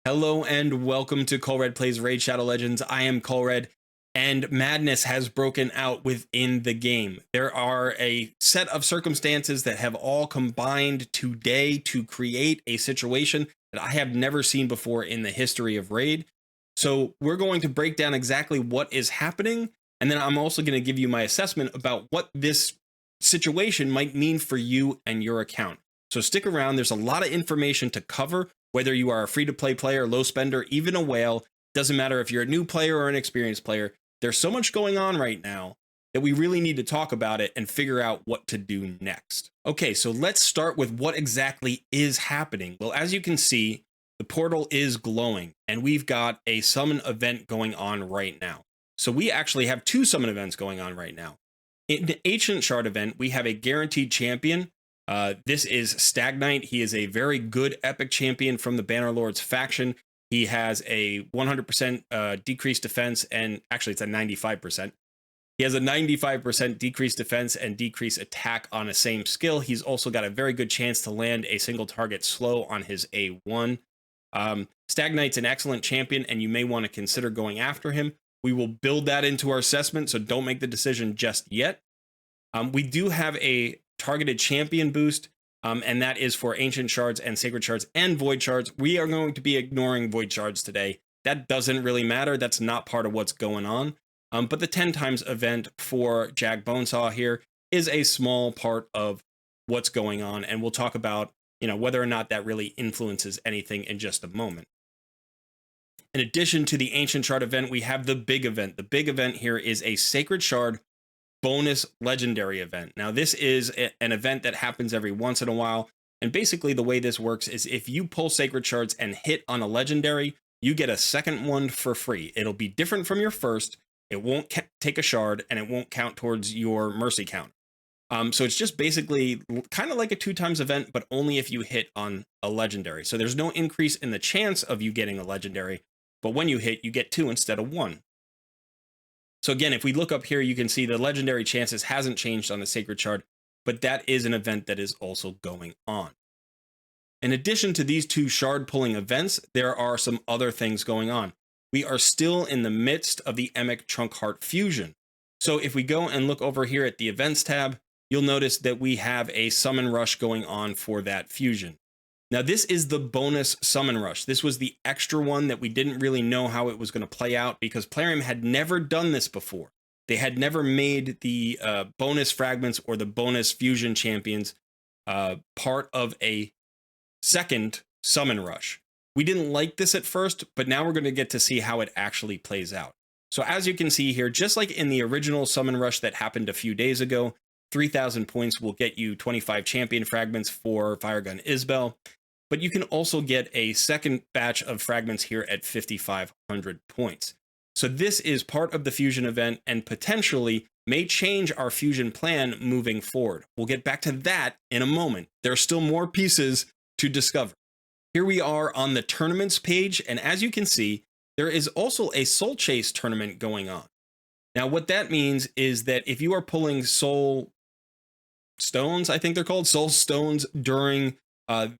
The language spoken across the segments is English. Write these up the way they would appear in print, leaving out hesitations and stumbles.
Hello and welcome to Colred Plays Raid Shadow Legends. I am Colred, and madness has broken out within the game. There are a set of circumstances that have all combined today to create a situation that I have never seen before in the history of Raid. So we're going to break down exactly what is happening, and then I'm also going to give you my assessment about what this situation might mean for you and your account. So stick around, there's a lot of information to cover. Whether you are a free-to-play player, low spender, even a whale, doesn't matter if you're a new player or an experienced player, there's so much going on right now that we really need to talk about it and figure out what to do next. Okay, so let's start with what exactly is happening. Well, as you can see, the portal is glowing, and we've got a summon event going on right now. So we actually have two summon events going on right now. In the Ancient Shard event, we have a guaranteed champion. This is Stagnite. He is a very good epic champion from the Bannerlords faction. He has a 100% decreased defense, and actually it's a 95%. He has a 95% decreased defense and decreased attack on a same skill. He's also got a very good chance to land a single target slow on his A1. Stagnite's an excellent champion, and you may want to consider going after him. We will build that into our assessment, so don't make the decision just yet. We do have a targeted champion boost, and that is for ancient shards and sacred shards and void shards. We are going to be ignoring void shards today. That doesn't really matter. That's not part of what's going on. But the 10 times event for Jag Bonesaw here is a small part of what's going on, and we'll talk about whether or not that really influences anything in just a moment. In addition to the ancient shard event, we have the big event. The big event here is a sacred shard bonus legendary event. Now, this is an event that happens every once in a while. And basically the way this works is if you pull sacred shards and hit on a legendary, you get a second one for free. It'll be different from your first. It won't take a shard, and it won't count towards your mercy count. So it's just basically kind of like a 2 times event, but only if you hit on a legendary. So there's no increase in the chance of you getting a legendary, but when you hit, you get 2 instead of 1. So again, if we look up here, you can see the legendary chances hasn't changed on the sacred shard, but that is an event that is also going on. In addition to these 2 shard pulling events, there are some other things going on. We are still in the midst of the Emic Trunk Heart fusion. So if we go and look over here at the events tab, you'll notice that we have a summon rush going on for that fusion. Now, this is the bonus summon rush. This was the extra one that we didn't really know how it was going to play out because Plarium had never done this before. They had never made the bonus fragments or the bonus fusion champions part of a second summon rush. We didn't like this at first, but now we're going to get to see how it actually plays out. So as you can see here, just like in the original summon rush that happened a few days ago, 3,000 points will get you 25 champion fragments for Firegun Isbel. But you can also get a second batch of fragments here at 5,500 points. So this is part of the fusion event and potentially may change our fusion plan moving forward. We'll get back to that in a moment. There are still more pieces to discover. Here we are on the tournaments page, and as you can see, there is also a Soul Chase tournament going on. Now, what that means is that if you are pulling Soul Stones, I think they're called, Soul Stones, during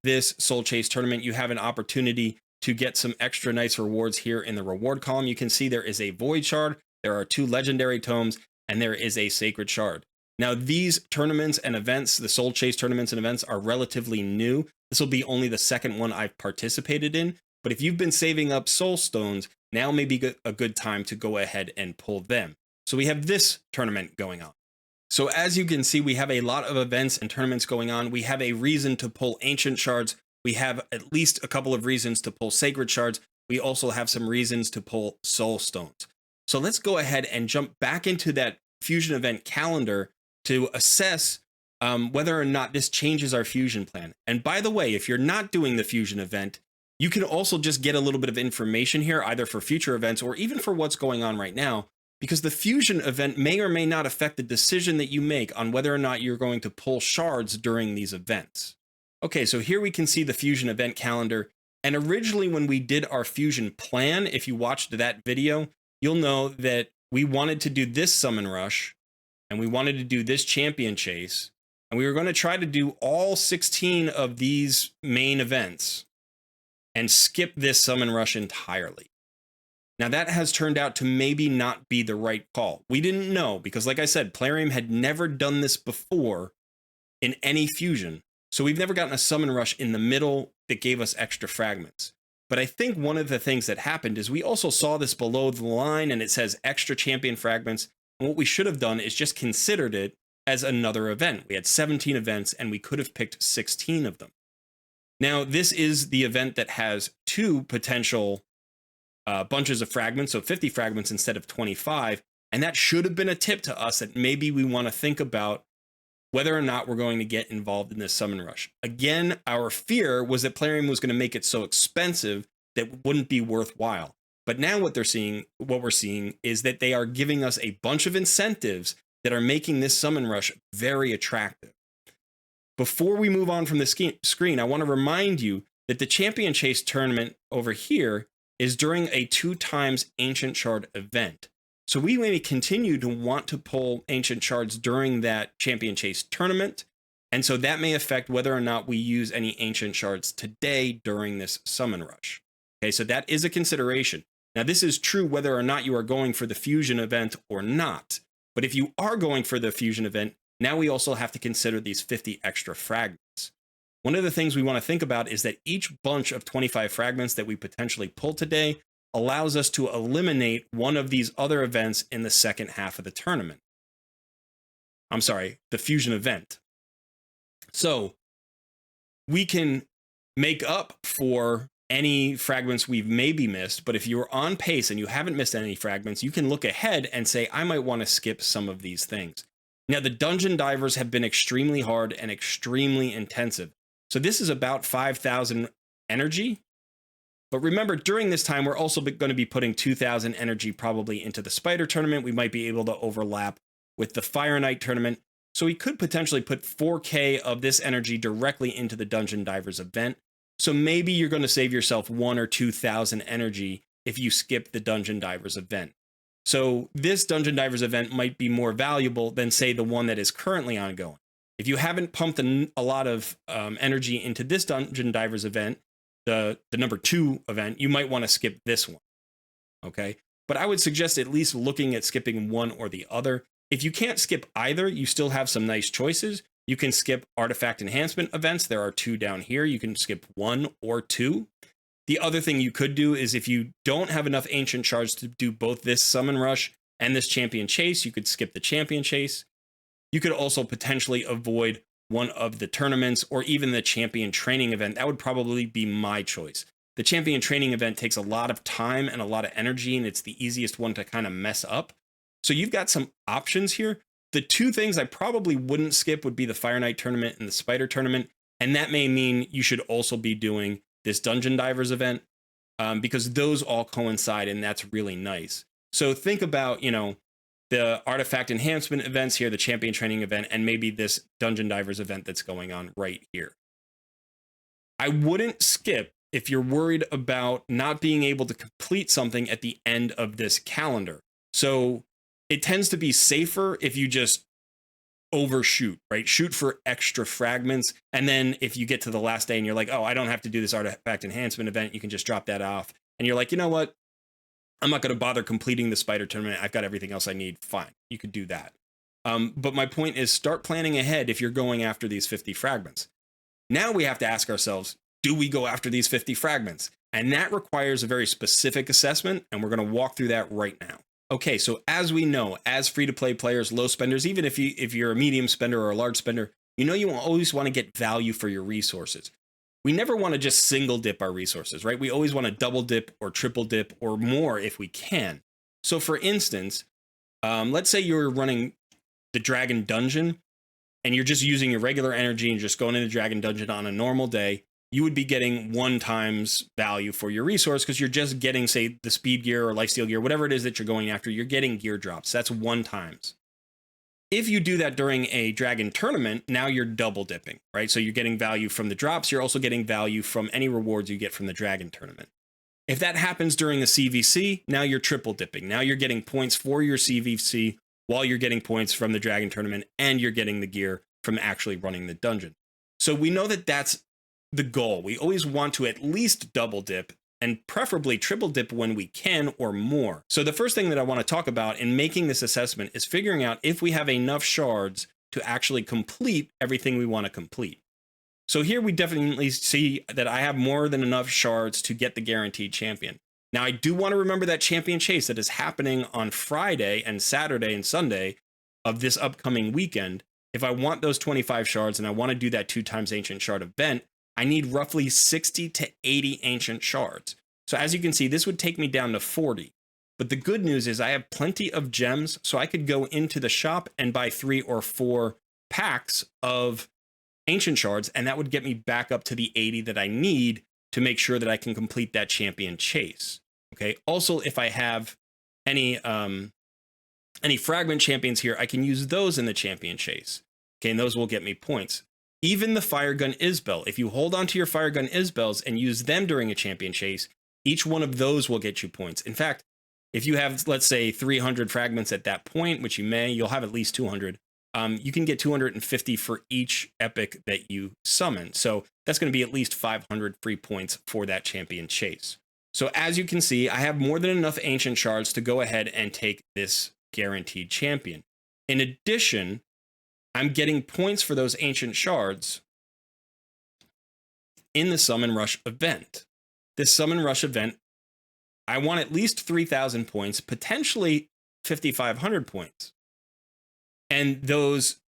this Soul Chase tournament, you have an opportunity to get some extra nice rewards here in the reward column. You can see there is a Void Shard, there are 2 legendary tomes, and there is a Sacred Shard. Now, these tournaments and events, the Soul Chase tournaments and events, are relatively new. This will be only the second one I've participated in, but if you've been saving up Soul Stones, now may be a good time to go ahead and pull them. So we have this tournament going on. So as you can see, we have a lot of events and tournaments going on. We have a reason to pull ancient shards. We have at least a couple of reasons to pull sacred shards. We also have some reasons to pull soul stones. So let's go ahead and jump back into that fusion event calendar to assess whether or not this changes our fusion plan. And by the way, if you're not doing the fusion event, you can also just get a little bit of information here, either for future events or even for what's going on right now, because the fusion event may or may not affect the decision that you make on whether or not you're going to pull shards during these events. Okay, so here we can see the fusion event calendar. And originally when we did our fusion plan, if you watched that video, you'll know that we wanted to do this summon rush, and we wanted to do this champion chase, and we were going to try to do all 16 of these main events. and skip this summon rush entirely. Now, that has turned out to maybe not be the right call. We didn't know because, like I said, Plarium had never done this before in any fusion. So we've never gotten a summon rush in the middle that gave us extra fragments. But I think one of the things that happened is we also saw this below the line and it says extra champion fragments. And what we should have done is just considered it as another event. We had 17 events and we could have picked 16 of them. Now, this is the event that has 2 potential bunches of fragments, so 50 fragments instead of 25. And that should have been a tip to us that maybe we want to think about whether or not we're going to get involved in this summon rush. Again, our fear was that Plarium was going to make it so expensive that it wouldn't be worthwhile. But now what we're seeing is that they are giving us a bunch of incentives that are making this summon rush very attractive. Before we move on from the screen, I want to remind you that the Champion Chase tournament over here is during a 2 times Ancient Shard event. So we may continue to want to pull Ancient Shards during that Champion Chase tournament. And so that may affect whether or not we use any Ancient Shards today during this summon rush. Okay, so that is a consideration. Now, this is true whether or not you are going for the fusion event or not. But if you are going for the fusion event, now we also have to consider these 50 extra fragments. One of the things we want to think about is that each bunch of 25 fragments that we potentially pull today allows us to eliminate one of these other events in the second half of the tournament. I'm sorry, the fusion event. So we can make up for any fragments we've maybe missed, but if you're on pace and you haven't missed any fragments, you can look ahead and say, I might want to skip some of these things. Now, the dungeon divers have been extremely hard and extremely intensive. So this is about 5,000 energy. But remember, during this time, we're also going to be putting 2,000 energy probably into the Spider tournament. We might be able to overlap with the Fire Knight tournament. So we could potentially put 4K of this energy directly into the Dungeon Divers event. So maybe you're going to save yourself 1,000 or 2,000 energy if you skip the Dungeon Divers event. So this Dungeon Divers event might be more valuable than, say, the one that is currently ongoing. If you haven't pumped a lot of energy into this Dungeon Divers event, the number 2 event, you might want to skip this one. Okay, but I would suggest at least looking at skipping one or the other. If you can't skip either, you still have some nice choices. You can skip artifact enhancement events. There are 2 down here. You can skip 1 or 2. The other thing you could do is if you don't have enough ancient shards to do both this summon rush and this champion chase, you could skip the champion chase. You could also potentially avoid one of the tournaments or even the champion training event. That would probably be my choice. The champion training event takes a lot of time and a lot of energy, and it's the easiest one to kind of mess up. So you've got some options here. The 2 things I probably wouldn't skip would be the Fire Knight tournament and the Spider tournament. And that may mean you should also be doing this Dungeon Divers event because those all coincide, and that's really nice. So think about, the artifact enhancement events here, the champion training event, and maybe this Dungeon Divers event that's going on right here. I wouldn't skip if you're worried about not being able to complete something at the end of this calendar. So it tends to be safer if you just overshoot, right? Shoot for extra fragments. And then if you get to the last day and you're like, oh, I don't have to do this artifact enhancement event, you can just drop that off. And you're like, you know what? I'm not going to bother completing the Spider tournament. I've got everything else I need. Fine. You could do that. But my point is start planning ahead if you're going after these 50 fragments. Now we have to ask ourselves, do we go after these 50 fragments? And that requires a very specific assessment. And we're going to walk through that right now. Okay, so as we know, as free-to-play players, low spenders, even if you're a medium spender or a large spender, you always want to get value for your resources. We never want to just single dip our resources, right? We always want to double dip or triple dip or more if we can. So for instance, let's say you're running the Dragon Dungeon and you're just using your regular energy and just going into Dragon Dungeon on a normal day. You would be getting 1 times value for your resource because you're just getting, say, the speed gear or lifesteal gear, whatever it is that you're going after, you're getting gear drops. That's 1 times. If you do that during a dragon tournament, now you're double dipping, right? So you're getting value from the drops. You're also getting value from any rewards you get from the dragon tournament. If that happens during the CVC, now you're triple dipping. Now you're getting points for your CVC while you're getting points from the dragon tournament, and you're getting the gear from actually running the dungeon. So we know that that's the goal. We always want to at least double dip and preferably triple dip when we can or more. So the first thing that I want to talk about in making this assessment is figuring out if we have enough shards to actually complete everything we want to complete. So here we definitely see that I have more than enough shards to get the guaranteed champion. Now I do want to remember that champion chase that is happening on Friday and Saturday and Sunday of this upcoming weekend. If I want those 25 shards and I want to do that 2 times ancient shard event, I need roughly 60 to 80 ancient shards. So as you can see, this would take me down to 40. But the good news is I have plenty of gems, so I could go into the shop and buy 3 or 4 packs of ancient shards, and that would get me back up to the 80 that I need to make sure that I can complete that champion chase. Okay. Also, if I have any fragment champions here, I can use those in the champion chase. Okay, and those will get me points. Even the fire gun Isbel, if you hold onto your fire gun Isbels and use them during a champion chase, each one of those will get you points. In fact, if you have, let's say, 300 fragments at that point, which you may, you'll have at least 200. You can get 250 for each epic that you summon. So that's going to be at least 500 free points for that champion chase. So as you can see, I have more than enough ancient shards to go ahead and take this guaranteed champion. In addition, I'm getting points for those ancient shards in the Summon Rush event. This Summon Rush event, I want at least 3,000 points, potentially 5,500 points. And those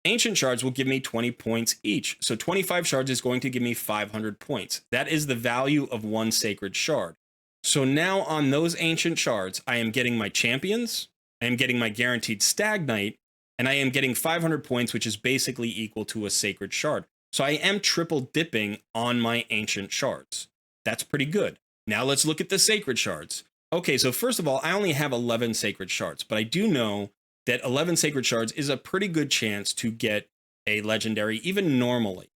ancient shards will give me 20 points each. So 25 shards is going to give me 500 points. That is the value of 1 sacred shard. So now on those ancient shards, I am getting my champions, I am getting my guaranteed Stag Knight, and I am getting 500 points, which is basically equal to a sacred shard. So I am triple dipping on my ancient shards. That's pretty good. Now let's look at the sacred shards. Okay, so first of all, I only have 11 sacred shards, but I do know that 11 sacred shards is a pretty good chance to get a legendary, even normally.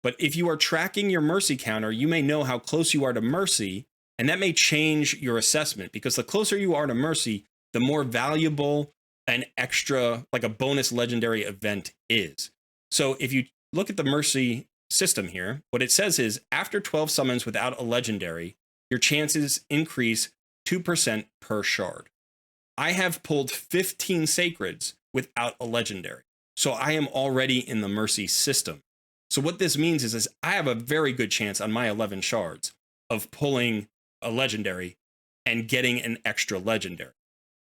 But if you are tracking your mercy counter, you may know how close you are to mercy, and that may change your assessment, because the closer you are to mercy, the more valuable an extra, like a bonus legendary event is. So if you look at the mercy system here, what it says is after 12 summons without a legendary, your chances increase 2% per shard. I have pulled 15 sacreds without a legendary. So I am already in the mercy system. So what this means is I have a very good chance on my 11 shards of pulling a legendary and getting an extra legendary.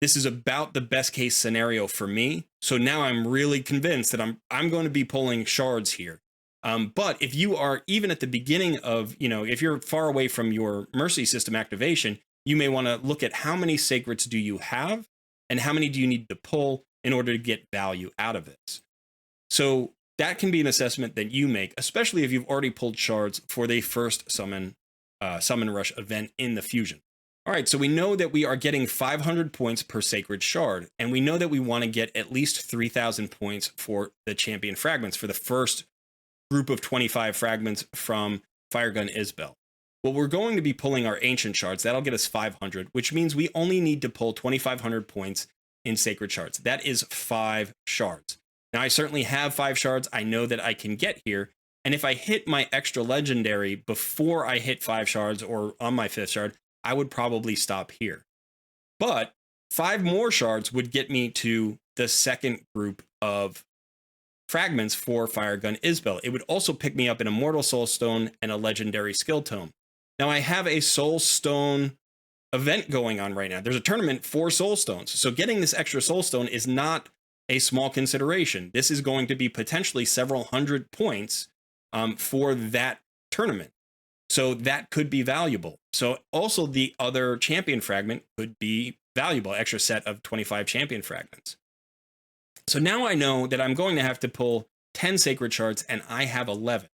This is about the best case scenario for me. So now I'm really convinced that I'm going to be pulling shards here. But if you are even at the beginning of, if you're far away from your mercy system activation, you may want to look at how many sacreds do you have and how many do you need to pull in order to get value out of this. So that can be an assessment that you make, especially if you've already pulled shards for the first summon rush event in the fusion. All right, so we know that we are getting 500 points per sacred shard, and we know that we want to get at least 3,000 points for the champion fragments for the first group of 25 fragments from Firegun Isbel. Well, we're going to be pulling our ancient shards. That'll get us 500, which means we only need to pull 2,500 points in sacred shards. That is 5 shards. Now, I certainly have 5 shards. I know that I can get here. And if I hit my extra legendary before I hit 5 shards or on my 5th shard, I would probably stop here. But 5 more shards would get me to the second group of fragments for Firegun Isbel. It would also pick me up an Immortal Soul Stone and a legendary skill tome. Now I have a Soul Stone event going on right now. There's a tournament for Soul Stones. So getting this extra Soul Stone is not a small consideration. This is going to be potentially several hundred points for that tournament. So that could be valuable. So also the other champion fragment could be valuable, extra set of 25 champion fragments. So now I know that I'm going to have to pull 10 sacred shards and I have 11.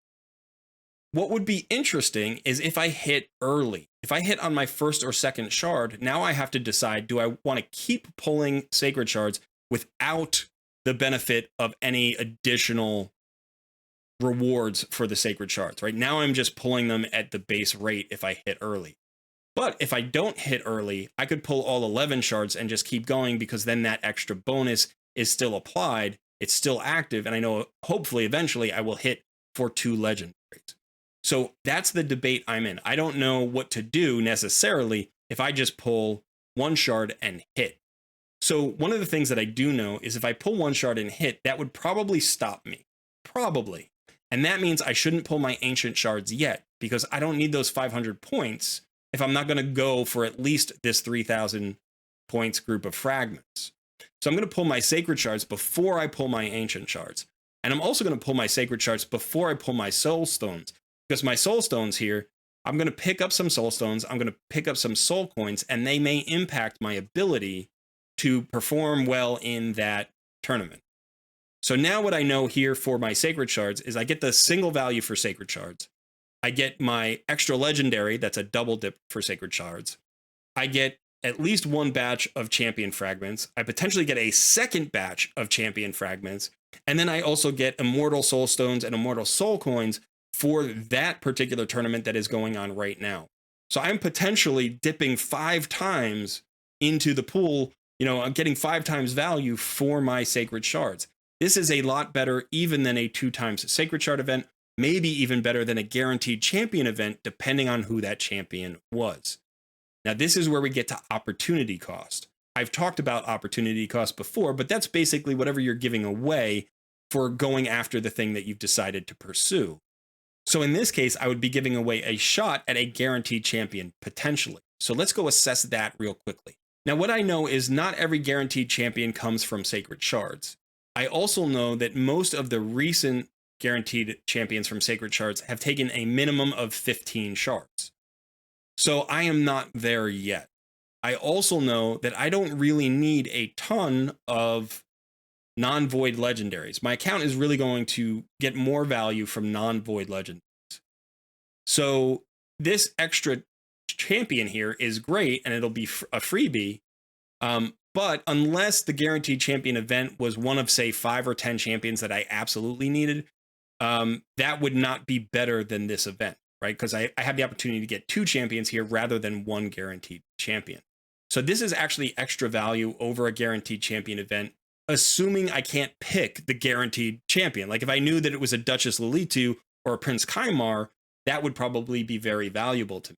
What would be interesting is if I hit early. If I hit on my first or second shard, now I have to decide, do I want to keep pulling sacred shards without the benefit of any additional rewards for the sacred shards, right? Now I'm just pulling them at the base rate if I hit early. But if I don't hit early, I could pull all 11 shards and just keep going, because then that extra bonus is still applied. It's still active. And I know hopefully eventually I will hit for 2 legendaries. So that's the debate I'm in. I don't know what to do necessarily if I just pull one shard and hit. So one of the things that I do know is if I pull one shard and hit, that would probably stop me. Probably. And that means I shouldn't pull my ancient shards yet, because I don't need those 500 points if I'm not going to go for at least this 3,000 points group of fragments. So I'm going to pull my sacred shards before I pull my ancient shards. And I'm also going to pull my sacred shards before I pull my soul stones, because my soul stones here, I'm going to pick up some soul stones, I'm going to pick up some soul coins, and they may impact my ability to perform well in that tournament. So now what I know here for my sacred shards is I get the single value for sacred shards. I get my extra legendary, that's a double dip for sacred shards. I get at least one batch of champion fragments. I potentially get a second batch of champion fragments. And then I also get immortal soul stones and immortal soul coins for that particular tournament that is going on right now. So I'm potentially dipping 5 times into the pool. I'm getting 5 times value for my sacred shards. This is a lot better even than a 2 times sacred shard event, maybe even better than a guaranteed champion event, depending on who that champion was. Now, this is where we get to opportunity cost. I've talked about opportunity cost before, but that's basically whatever you're giving away for going after the thing that you've decided to pursue. So in this case, I would be giving away a shot at a guaranteed champion, potentially. So let's go assess that real quickly. Now, what I know is not every guaranteed champion comes from sacred shards. I also know that most of the recent guaranteed champions from sacred shards have taken a minimum of 15 shards. So I am not there yet. I also know that I don't really need a ton of non-void legendaries. My account is really going to get more value from non-void legendaries. So this extra champion here is great, and it'll be a freebie. But unless the guaranteed champion event was one of, say, 5 or 10 champions that I absolutely needed, that would not be better than this event, right? Because I have the opportunity to get 2 champions here rather than 1 guaranteed champion. So this is actually extra value over a guaranteed champion event, assuming I can't pick the guaranteed champion. Like if I knew that it was a Duchess Lilitu or a Prince Kaimar, that would probably be very valuable to me.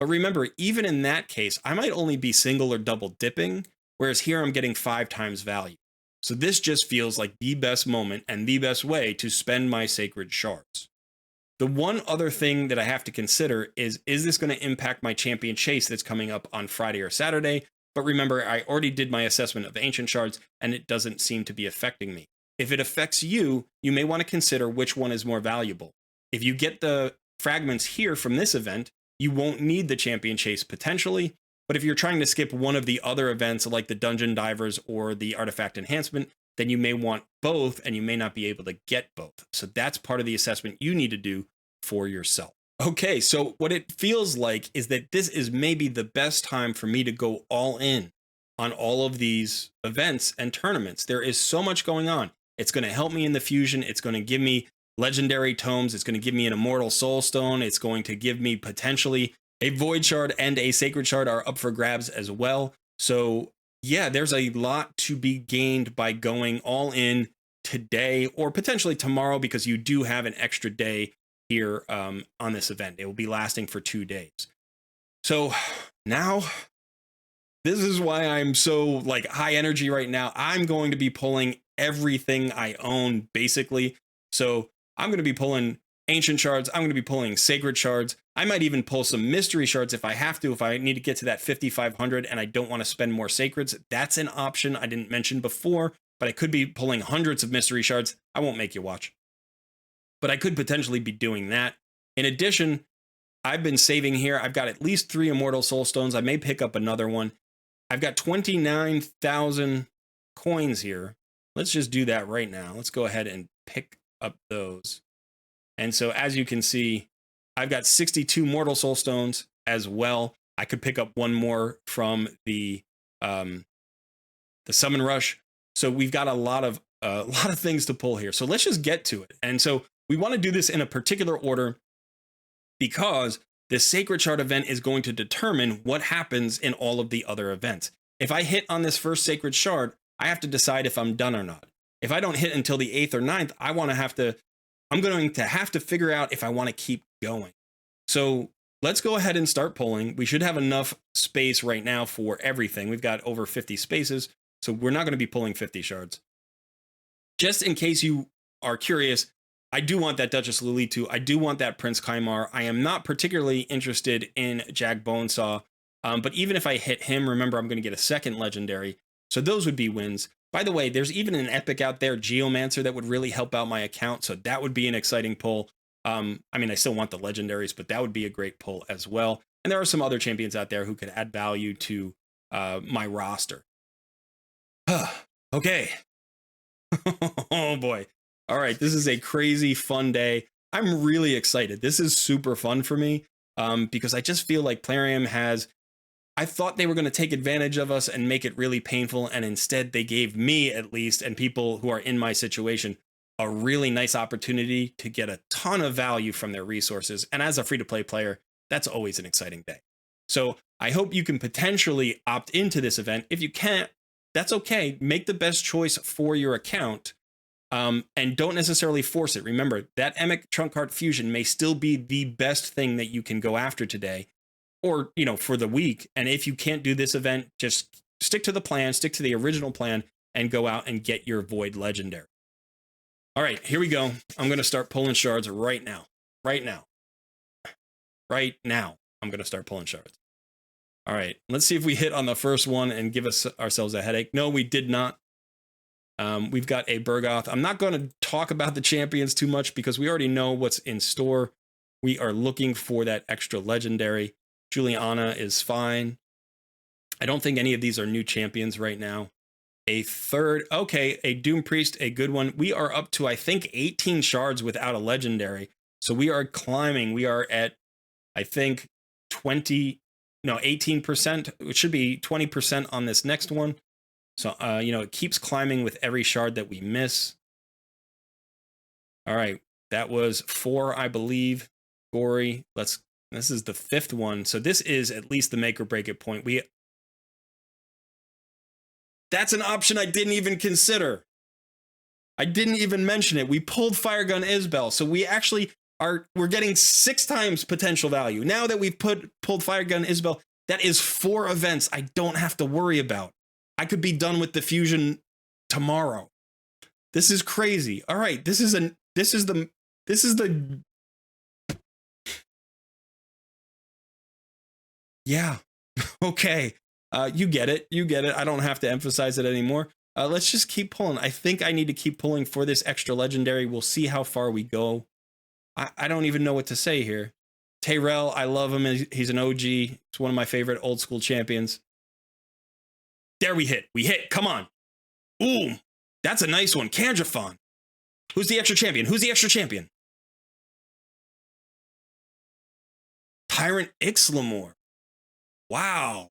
But remember, even in that case, I might only be single or double dipping, whereas here I'm getting 5 times value. So this just feels like the best moment and the best way to spend my sacred shards. The one other thing that I have to consider is this going to impact my champion chase that's coming up on Friday or Saturday? But remember, I already did my assessment of ancient shards, and it doesn't seem to be affecting me. If it affects you, you may want to consider which one is more valuable. If you get the fragments here from this event, you won't need the champion chase potentially. But if you're trying to skip one of the other events like the dungeon divers or the artifact enhancement, then you may want both and you may not be able to get both. So that's part of the assessment you need to do for yourself. Okay, so what it feels like is that this is maybe the best time for me to go all in on all of these events and tournaments. There is so much going on. It's going to help me in the fusion. It's going to give me legendary tomes. It's going to give me an immortal soul stone. It's going to give me potentially a void shard and a sacred shard are up for grabs as well. So yeah, there's a lot to be gained by going all in today or potentially tomorrow, because you do have an extra day here on this event. It will be lasting for 2 days. So now this is why I'm so like high energy right now. I'm going to be pulling everything I own basically. So I'm going to be pulling ancient shards. I'm going to be pulling sacred shards. I might even pull some mystery shards if I have to, if I need to get to that 5,500 and I don't want to spend more sacreds. That's an option I didn't mention before, but I could be pulling hundreds of mystery shards. I won't make you watch, but I could potentially be doing that. In addition, I've been saving here. I've got at least 3 immortal soul stones. I may pick up another one. I've got 29,000 coins here. Let's just do that right now. Let's go ahead and pick up those. And so as you can see, I've got 62 mortal soul stones as well. I could pick up one more from the summon rush. So we've got a lot of things to pull here. So let's just get to it. And so we want to do this in a particular order because the sacred shard event is going to determine what happens in all of the other events. If I hit on this first sacred shard, I have to decide if I'm done or not. If I don't hit until the 8th or 9th, I want to have to I'm going to have to figure out if I want to keep going. So let's go ahead and start pulling. We should have enough space right now for everything. We've got over 50 spaces, so we're not going to be pulling 50 shards. Just in case you are curious, I do want that Duchess Lilitu. I do want that Prince Kaimar. I am not particularly interested in Jack Bonesaw, but even if I hit him, remember I'm going to get a second legendary. So those would be wins. By the way, there's even an epic out there, Geomancer, that would really help out my account. So that would be an exciting pull. I mean, I still want the legendaries, but that would be a great pull as well. And there are some other champions out there who could add value to my roster. Okay. Oh boy. All right, this is a crazy fun day. I'm really excited. This is super fun for me because I just feel like Plarium has, I thought they were going to take advantage of us and make it really painful. And instead they gave me, at least, and people who are in my situation, a really nice opportunity to get a ton of value from their resources. And as a free-to-play player, that's always an exciting day. So I hope you can potentially opt into this event. If you can't, that's okay. Make the best choice for your account. And don't necessarily force it. Remember, that Emic Trunk Card Fusion may still be the best thing that you can go after today, or, you know, for the week. And if you can't do this event, just stick to the plan, stick to the original plan, and go out and get your Void Legendary. All right, here we go. I'm going to start pulling shards right now. Right now. Right now, I'm going to start pulling shards. All right, let's see if we hit on the first one and give ourselves a headache. No, we did not. We've got a Burgoth. I'm not going to talk about the champions too much because we already know what's in store. We are looking for that extra legendary. Juliana is fine. I don't think any of these are new champions right now. A third, okay, a Doom Priest, a good one. We are up to, I think, 18 shards without a legendary. So we are climbing. We are at, I think, 18%. It should be 20% on this next one. So, you know, it keeps climbing with every shard that we miss. All right, that was 4, I believe. Gory. This is the 5th one. So this is at least the make or break it point. That's an option I didn't even consider. I didn't even mention it. We pulled Fire Gun Isbell. So we actually we're getting 6 times potential value. Now that we've pulled Fire Gun Isbell, that is 4 events I don't have to worry about. I could be done with the fusion tomorrow. This is crazy. All right, this is the yeah. Okay. You get it. You get it. I don't have to emphasize it anymore. Let's just keep pulling. I think I need to keep pulling for this extra legendary. We'll see how far we go. I don't even know what to say here. Tyrell, I love him. He's an OG. He's one of my favorite old school champions. There we hit. We hit. Come on. Ooh, that's a nice one. Kandrafon. Who's the extra champion? Who's the extra champion? Tyrant Ixlamore. Wow.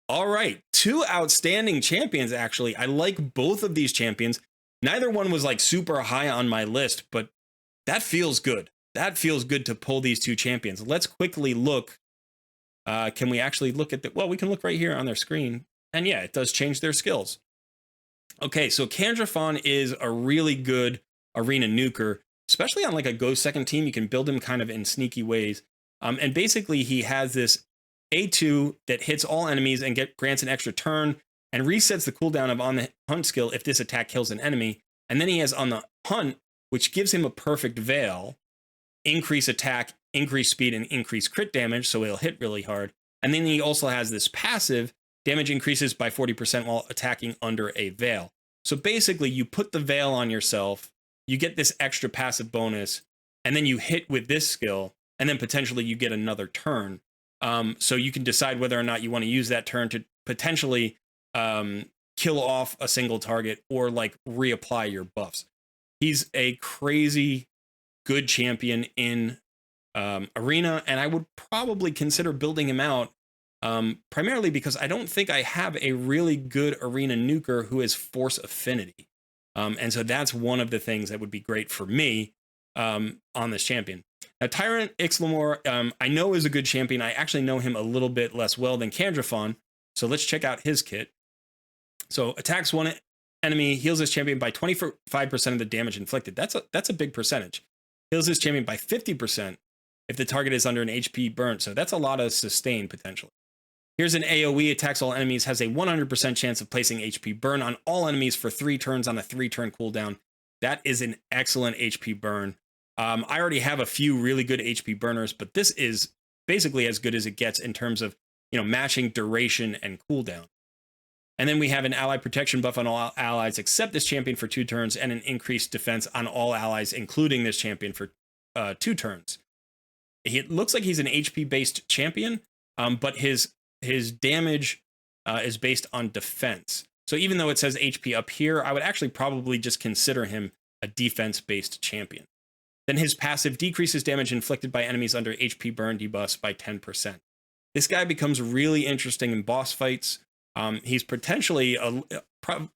All right. 2 outstanding champions, actually. I like both of these champions. Neither one was like super high on my list, but that feels good. That feels good to pull these 2 champions. Let's quickly look. Can we actually look at well, we can look right here on their screen. And yeah, it does change their skills. Okay, so Kandrafon is a really good arena nuker, especially on like a go second team. You can build him kind of in sneaky ways. And basically he has this A2 that hits all enemies and grants an extra turn and resets the cooldown of on the hunt skill if this attack kills an enemy. And then he has on the hunt, which gives him a perfect veil, increase attack, increase speed, and increase crit damage, so he'll hit really hard. And then he also has this passive, damage increases by 40% while attacking under a veil. So basically, you put the veil on yourself, you get this extra passive bonus, and then you hit with this skill, and then potentially you get another turn. So you can decide whether or not you want to use that turn to potentially kill off a single target or like reapply your buffs. He's a crazy good champion in Arena, and I would probably consider building him out primarily because I don't think I have a really good Arena nuker who is Force Affinity. And so that's one of the things that would be great for me on this champion. Now, Tyrant Ixlamore, I know is a good champion. I actually know him a little bit less well than Kandrafon. So let's check out his kit. So attacks 1 enemy heals this champion by 25% of the damage inflicted. That's a big percentage. Heals this champion by 50% if the target is under an HP burn. So that's a lot of sustain potentially. Here's an AoE, attacks all enemies, has a 100% chance of placing HP burn on all enemies for 3 turns on a 3-turn cooldown. That is an excellent HP burn. I already have a few really good HP burners, but this is basically as good as it gets in terms of, matching duration and cooldown. And then we have an ally protection buff on all allies except this champion for 2 turns, and an increased defense on all allies, including this champion, for 2 turns. It looks like he's an HP-based champion, but his damage is based on defense. So even though it says HP up here, I would actually probably just consider him a defense-based champion. Then his passive decreases damage inflicted by enemies under HP burn debuffs by 10%. This guy becomes really interesting in boss fights. He's potentially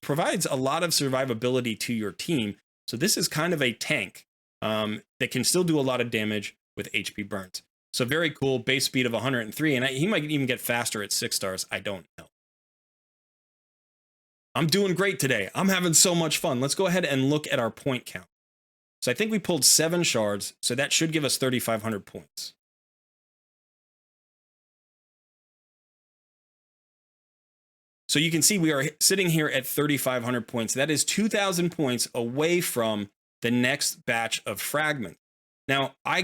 provides a lot of survivability to your team. So this is kind of a tank that can still do a lot of damage with HP burns. So very cool, base speed of 103, and he might even get faster at 6 stars. I don't know. I'm doing great today. I'm having so much fun. Let's go ahead and look at our point count. So I think we pulled 7 shards, so that should give us 3,500 points. So you can see we are sitting here at 3,500 points. That is 2,000 points away from the next batch of fragments. Now, I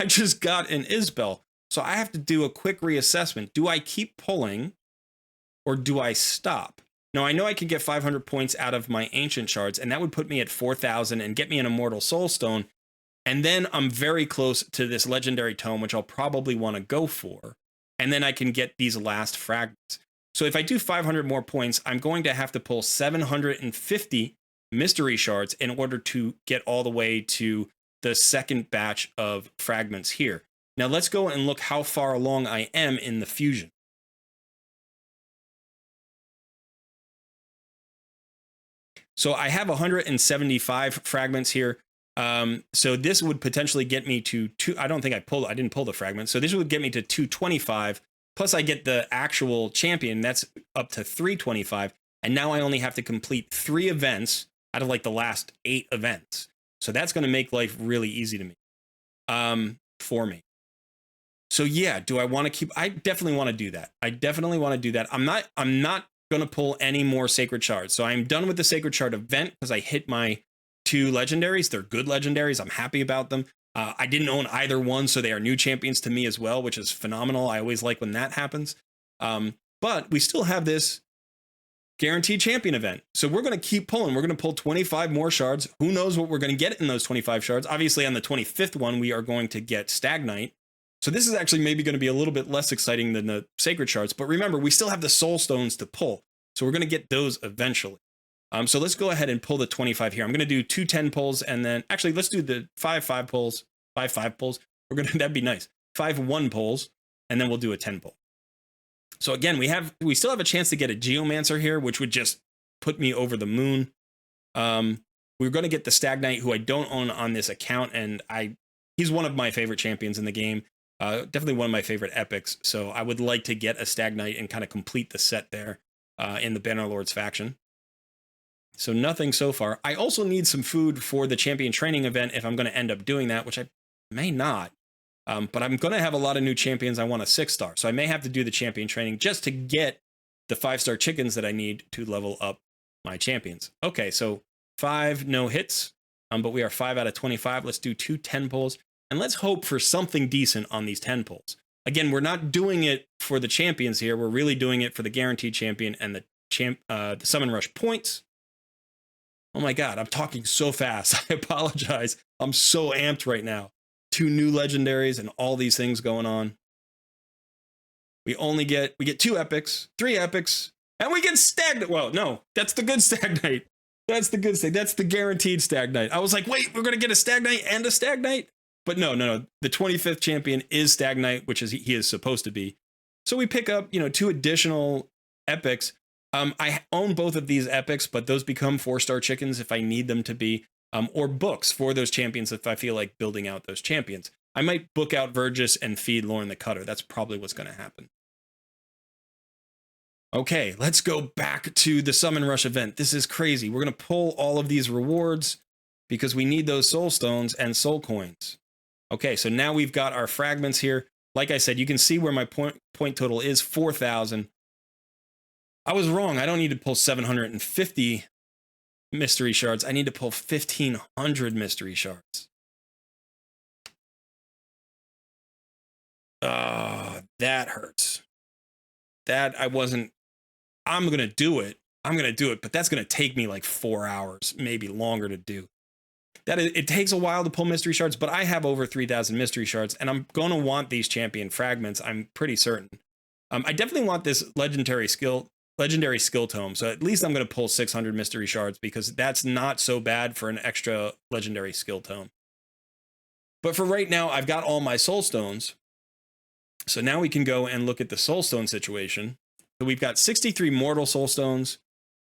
just got an Isbell, so I have to do a quick reassessment. Do I keep pulling or do I stop? Now, I know I can get 500 points out of my ancient shards, and that would put me at 4,000 and get me an immortal soul stone. And then I'm very close to this legendary tome, which I'll probably want to go for. And then I can get these last fragments. So if I do 500 more points, I'm going to have to pull 750 mystery shards in order to get all the way to the second batch of fragments here. Now let's go and look how far along I am in the fusion. So I have 175 fragments here. So this would potentially get me to I didn't pull the fragment. So this would get me to 225. Plus I get the actual champion. That's up to 325. And now I only have to complete 3 events out of like the last 8 events. So that's going to make life really easy to me, for me. So yeah, do I want to keep? I definitely want to do that. I'm not going to pull any more sacred shards. So I'm done with the sacred shard event because I hit my 2 legendaries. They're good legendaries. I'm happy about them. I didn't own either one, so they are new champions to me as well, which is phenomenal. I always like when that happens. But we still have this guaranteed champion event. So we're going to keep pulling. We're going to pull 25 more shards. Who knows what we're going to get in those 25 shards? Obviously, on the 25th one, we are going to get Stagnite. So this is actually maybe going to be a little bit less exciting than the sacred shards. But remember, we still have the soul stones to pull. So we're going to get those eventually. So let's go ahead and pull the 25 here. I'm going to do 2 10 pulls, and then actually let's do the 5 pulls. 5 pulls. That'd be nice. 5 1 pulls, and then we'll do a 10 pull. So again, we still have a chance to get a Geomancer here, which would just put me over the moon. We're going to get the Stagnite, who I don't own on this account, and he's one of my favorite champions in the game. Definitely one of my favorite epics. So I would like to get a Stagnite and kind of complete the set there in the Bannerlords faction. So nothing so far. I also need some food for the champion training event if I'm going to end up doing that, which I may not. But I'm going to have a lot of new champions I want a 6-star. So I may have to do the champion training just to get the 5-star chickens that I need to level up my champions. Okay, so 5 no hits, but we are 5 out of 25. Let's do 2 10 pulls, and let's hope for something decent on these 10 pulls. Again, we're not doing it for the champions here. We're really doing it for the guaranteed champion and the summon rush points. Oh my God, I'm talking so fast. I apologize. I'm so amped right now. 2 new legendaries and all these things going on. We get 2 epics, 3 epics, and we get Stagnite. Well, no, that's the good Stagnite. That's the good Stagnite. That's the guaranteed Stagnite. I was like, wait, we're going to get a Stagnite and a Stagnite? But no. The 25th champion is Stagnite, which is he is supposed to be. So we pick up, 2 additional epics. I own both of these epics, but those become 4-star chickens if I need them to be. Or books for those champions if I feel like building out those champions. I might book out Vergis and feed Lauren the Cutter. That's probably what's going to happen. Okay, let's go back to the Summon Rush event. This is crazy. We're going to pull all of these rewards because we need those soul stones and soul coins. Okay, so now we've got our fragments here. Like I said, you can see where my point total is, 4,000. I was wrong. I don't need to pull 750 mystery shards. I need to pull 1,500 mystery shards. That hurts. That I wasn't. I'm going to do it. I'm going to do it, but that's going to take me like 4 hours, maybe longer to do. It takes a while to pull mystery shards, but I have over 3,000 mystery shards, and I'm going to want these champion fragments. I'm pretty certain. I definitely want this legendary skill tome. So at least I'm going to pull 600 mystery shards because that's not so bad for an extra legendary skill tome. But for right now, I've got all my soul stones. So now we can go and look at the soul stone situation. So we've got 63 mortal soul stones.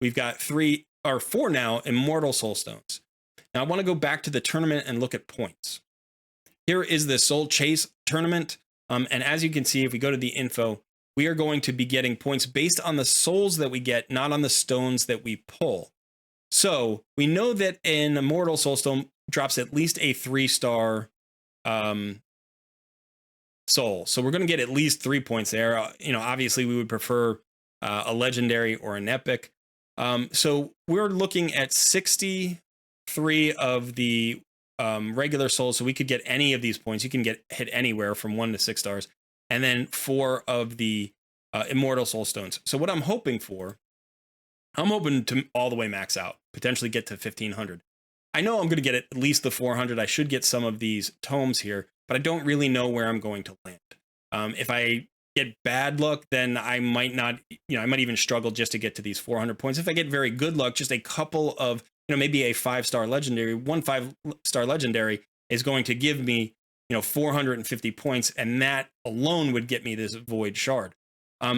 We've got 4 now immortal soul stones. Now I want to go back to the tournament and look at points. Here is the Soul Chase tournament. And as you can see, if we go to the info, we are going to be getting points based on the souls that we get, not on the stones that we pull. So we know that an immortal soul stone drops at least a 3-star soul. So we're going to get at least 3 points there. Obviously we would prefer a legendary or an epic. So we're looking at 63 of the regular souls. So we could get any of these points. You can hit anywhere from 1 to 6 stars. And then 4 of the immortal soul stones. So what I'm hoping to all the way max out, potentially get to 1,500. I know I'm going to get at least the 400. I should get some of these tomes here, but I don't really know where I'm going to land. If I get bad luck, then I might not, I might even struggle just to get to these 400 points. If I get very good luck, just a couple of, maybe a 5-star legendary, 5-star legendary is going to give me, 450 points, and that alone would get me this void shard.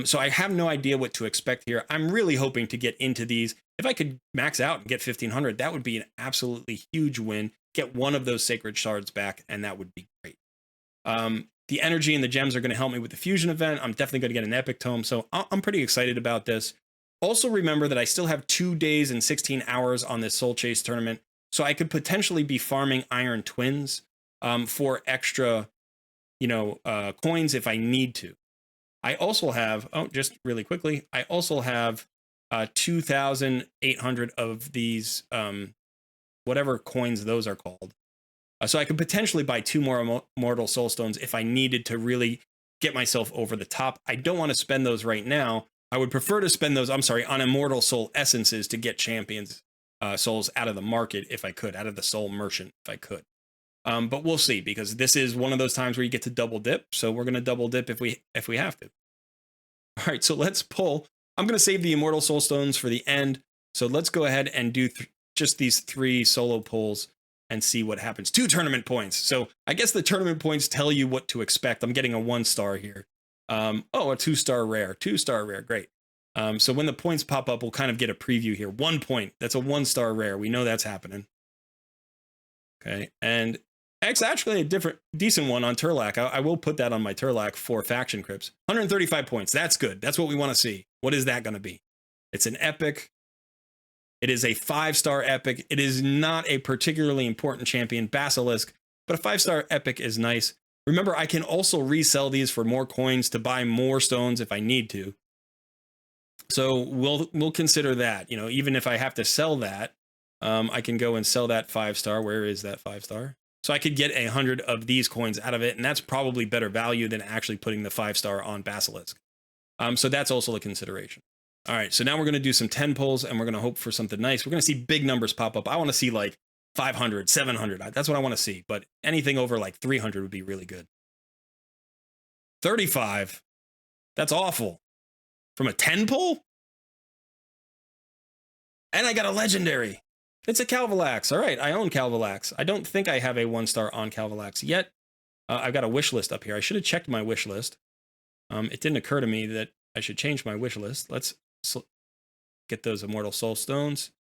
So I have no idea what to expect here. I'm really hoping to get into these. If I could max out and get 1,500, that would be an absolutely huge win. Get one of those sacred shards back, and that would be great. The energy and the gems are going to help me with the fusion event. I'm definitely going to get an epic tome, so I'm pretty excited about this. Also remember that I still have 2 days and 16 hours on this Soul Chase tournament, so I could potentially be farming Iron Twins for extra, coins if I need to. I also have, just really quickly, I also have 2,800 of these, whatever coins those are called. So I could potentially buy 2 more Immortal Soul Stones if I needed to really get myself over the top. I don't want to spend those right now. I would prefer to spend those, on Immortal Soul Essences to get champions souls out of the market if I could, out of the Soul Merchant if I could. But we'll see, because this is one of those times where you get to double dip. So we're going to double dip if we have to. All right, so let's pull. I'm going to save the Immortal Soul Stones for the end. So let's go ahead and do just these 3 solo pulls and see what happens. 2 tournament points. So I guess the tournament points tell you what to expect. I'm getting a 1-star here. A 2-star rare. 2-star rare. Great. So when the points pop up, we'll kind of get a preview here. 1 point. That's a 1-star rare. We know that's happening. Okay, and it's actually a decent one on Turlac. I will put that on my Turlac for faction crypts. 135 points. That's good. That's what we want to see. What is that going to be? It's an epic. It is a 5-star epic. It is not a particularly important champion, Basilisk, but a 5-star epic is nice. Remember, I can also resell these for more coins to buy more stones if I need to. So we'll consider that. Even if I have to sell that, I can go and sell that 5-star. Where is that 5-star? So I could get 100 of these coins out of it, and that's probably better value than actually putting the 5-star on Basilisk. So that's also a consideration. All right, so now we're going to do some 10 pulls, and we're going to hope for something nice. We're going to see big numbers pop up. I want to see like 500, 700. That's what I want to see, but anything over like 300 would be really good. 35. That's awful. From a 10 pull? And I got a legendary. It's a Calvalax. All right, I own Calvalax. I don't think I have a 1-star on Calvalax yet. I've got a wish list up here. I should have checked my wish list. It didn't occur to me that I should change my wish list. Let's get those Immortal Soul Stones.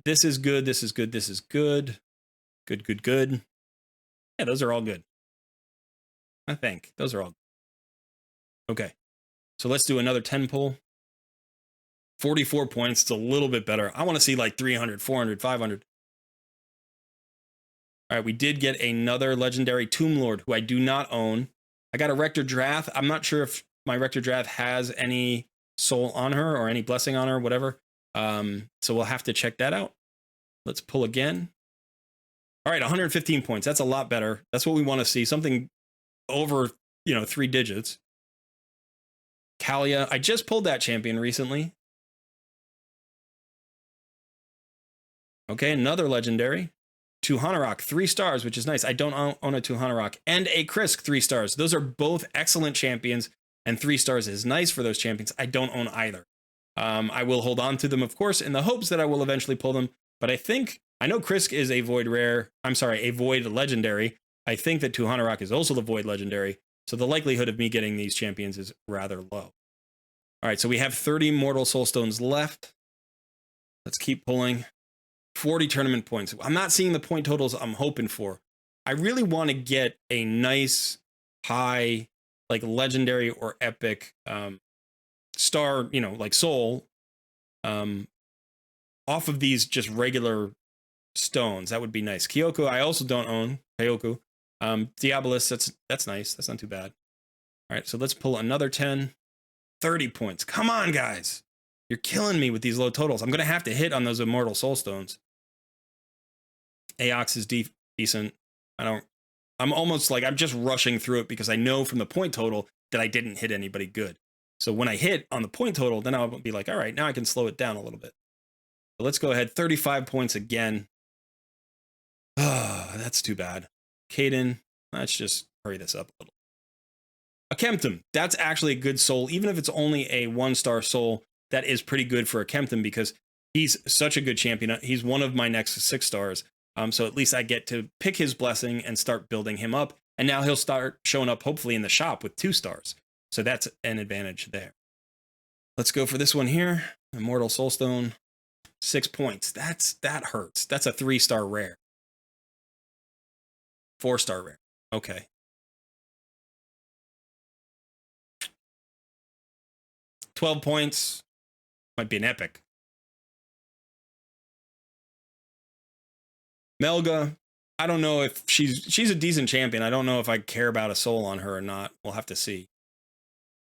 This is good. This is good. This is good. Good, good, good. Yeah, those are all good. I think those are all good. Okay. So let's do another 10 pull. 44 points. It's a little bit better. I want to see like 300, 400, 500. All right, we did get another legendary Tomb Lord, who I do not own. I got a Rector Drath. I'm not sure if my Rector Drath has any soul on her or any blessing on her, whatever. So we'll have to check that out. Let's pull again. All right, 115 points. That's a lot better. That's what we want to see. Something over, 3 digits. Kalia. I just pulled that champion recently. Okay, another legendary. Tuhanarok, 3 stars, which is nice. I don't own a Tuhanarok. And a Krisk, 3 stars. Those are both excellent champions, and 3 stars is nice for those champions. I don't own either. I will hold on to them, of course, in the hopes that I will eventually pull them. But I know Krisk is a void rare. I'm sorry, a void legendary. I think that Tuhanarok is also the void legendary. So the likelihood of me getting these champions is rather low. All right, so we have 30 Mortal Soulstones left. Let's keep pulling. 40 tournament points. I'm not seeing the point totals I'm hoping for. I really want to get a nice, high, like legendary or epic star, like soul off of these just regular stones. That would be nice. Kyoko, I also don't own. Kyoku. Diabolus, that's nice. That's not too bad. All right, so let's pull another 10. 30 points. Come on, guys. You're killing me with these low totals. I'm going to have to hit on those Immortal Soulstones. Aox is decent. I'm almost like I'm just rushing through it because I know from the point total that I didn't hit anybody good. So when I hit on the point total, then I'll be like, all right, now I can slow it down a little bit. So let's go ahead. 35 points again. That's too bad. Caden, let's just hurry this up a little. A Kemptum, that's actually a good soul. Even if it's only a 1-star soul, that is pretty good for a Kemptum because he's such a good champion. He's one of my next 6 stars. So at least I get to pick his blessing and start building him up. And now he'll start showing up hopefully in the shop with 2 stars. So that's an advantage there. Let's go for this one here. Immortal Soulstone, 6 points. That hurts. That's a 3-star rare. 4-star rare. Okay. $12 points. Might be an epic. Melga, I don't know if she's a decent champion. I don't know if I care about a soul on her or not. We'll have to see.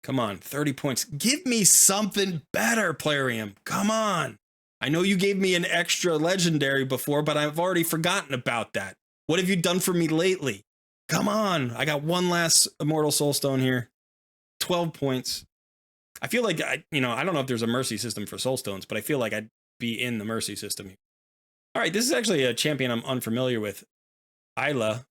Come on, 30 points. Give me something better, Plarium. Come on. I know you gave me an extra legendary before, but I've already forgotten about that. What have you done for me lately? Come on. I got one last Immortal Soulstone here. 12 points. I feel like, I don't know if there's a mercy system for Soulstones, but I feel like I'd be in the mercy system here. All right, this is actually a champion I'm unfamiliar with. Isla.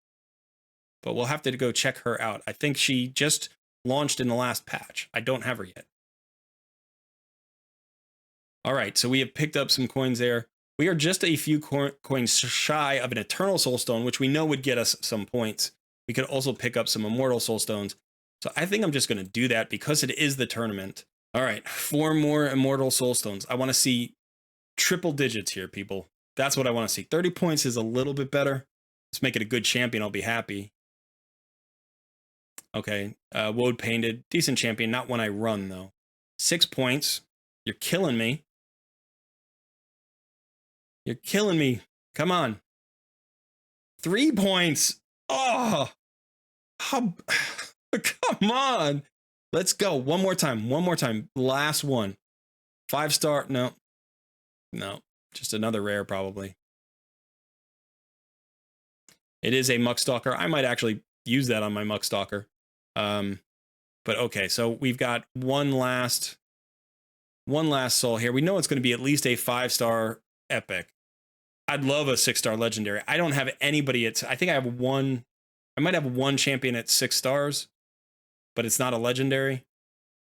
But we'll have to go check her out. I think she just launched in the last patch. I don't have her yet. All right, so we have picked up some coins there. We are just a few coins shy of an Eternal Soulstone, which we know would get us some points. We could also pick up some Immortal Soulstones. So I think I'm just going to do that because it is the tournament. All right, 4 more Immortal Soulstones. I want to see triple digits here, people. That's what I want to see. 30 points is a little bit better. Let's make it a good champion. I'll be happy. Okay, Woad Painted. Decent champion. Not one I run, though. 6 points. You're killing me. You're killing me. Come on. 3 points. Oh, how... Come on. Let's go. One more time. One more time. Last one. 5-star. No. Just another rare, probably. It is a Muckstalker. I might actually use that on my Muckstalker. But okay, so we've got one last soul here. We know it's going to be at least a 5-star epic. I'd love a 6-star legendary. I don't have anybody at... I think I have one... I might have one champion at 6 stars, but it's not a legendary.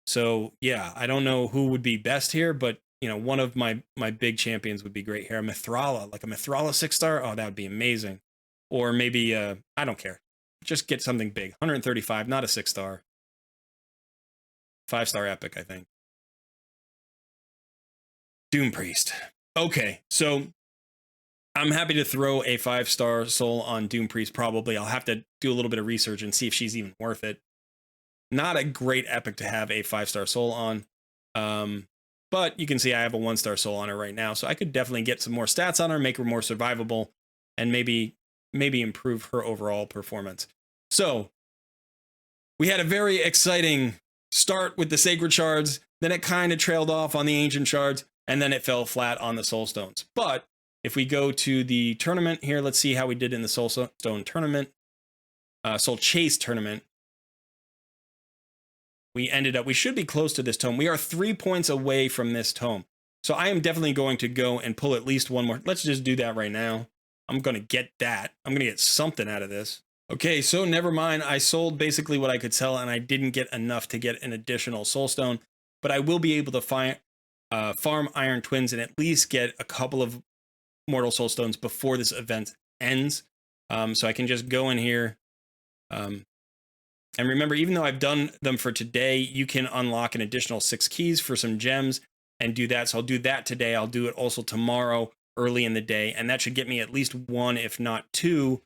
So yeah, I don't know who would be best here, but one of my big champions would be great here. A Mithrala, like a Mithrala 6-star. Oh, that would be amazing. Or maybe I don't care. Just get something big. 135, not a 6-star. 5-star epic, I think. Doom Priest. Okay, so I'm happy to throw a 5-star soul on Doom Priest, probably. I'll have to do a little bit of research and see if she's even worth it. Not a great epic to have a 5-star soul on. But you can see I have a 1-star soul on her right now, so I could definitely get some more stats on her, make her more survivable, and maybe improve her overall performance. So we had a very exciting start with the sacred shards, then it kind of trailed off on the ancient shards, and then it fell flat on the soul stones. But if we go to the tournament here, let's see how we did in the soul stone tournament, soul chase tournament. We ended up, we should be close to this tome. We are 3 points away from this tome. So I am definitely going to go and pull at least one more. Let's just do that right now. I'm going to get that. I'm going to get something out of this. Okay, so never mind. I sold basically what I could sell, and I didn't get enough to get an additional soul stone. But I will be able to farm Iron Twins and at least get a couple of Mortal Soul Stones before this event ends. So I can just go in here. And remember, even though I've done them for today, you can unlock an additional 6 keys for some gems and do that. So I'll do that today. I'll do it also tomorrow early in the day. And that should get me at least 1, if not 2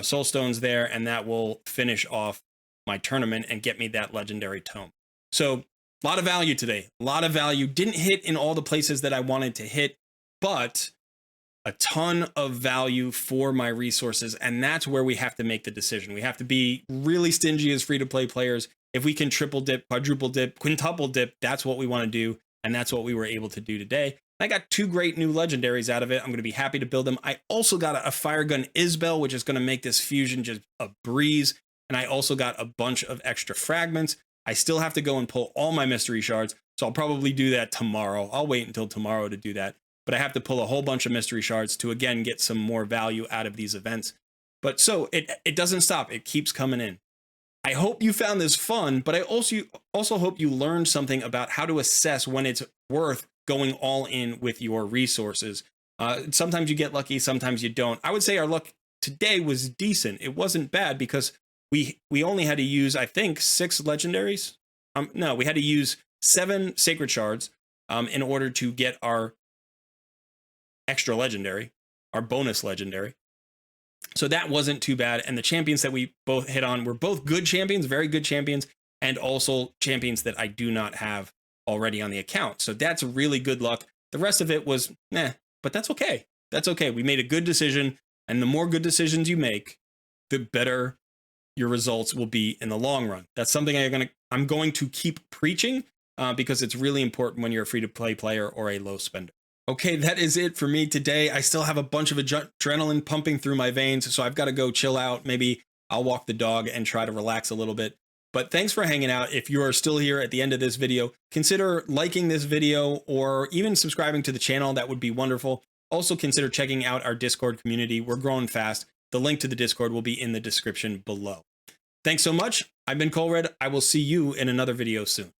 soul stones there. And that will finish off my tournament and get me that legendary tome. So a lot of value today. A lot of value. Didn't hit in all the places that I wanted to hit, but a ton of value for my resources, and that's where we have to make the decision. We have to be really stingy as free-to-play players. If we can triple dip, quadruple dip, quintuple dip, that's what we want to do, and that's what we were able to do today. I got 2 great new legendaries out of it. I'm going to be happy to build them. I also got a fire gun Isbel, which is going to make this fusion just a breeze, and I also got a bunch of extra fragments. I still have to go and pull all my mystery shards, so I'll probably do that tomorrow. I'll wait until tomorrow to do that. But I have to pull a whole bunch of mystery shards to, again, get some more value out of these events. But so it doesn't stop. It keeps coming in. I hope you found this fun, but I also hope you learned something about how to assess when it's worth going all in with your resources. Sometimes you get lucky, sometimes you don't. I would say our luck today was decent. It wasn't bad because we only had to use, I think, 6 legendaries. No, we had to use 7 sacred shards in order to get our extra legendary, our bonus legendary. So that wasn't too bad. And the champions that we both hit on were both good champions, very good champions, and also champions that I do not have already on the account. So that's really good luck. The rest of it was, but that's okay. That's okay. We made a good decision. And the more good decisions you make, the better your results will be in the long run. That's something I'm going to keep preaching because it's really important when you're a free-to-play player or a low spender. Okay, that is it for me today. I still have a bunch of adrenaline pumping through my veins, so I've got to go chill out. Maybe I'll walk the dog and try to relax a little bit. But thanks for hanging out. If you are still here at the end of this video, consider liking this video or even subscribing to the channel. That would be wonderful. Also consider checking out our Discord community. We're growing fast. The link to the Discord will be in the description below. Thanks so much. I've been Colred. I will see you in another video soon.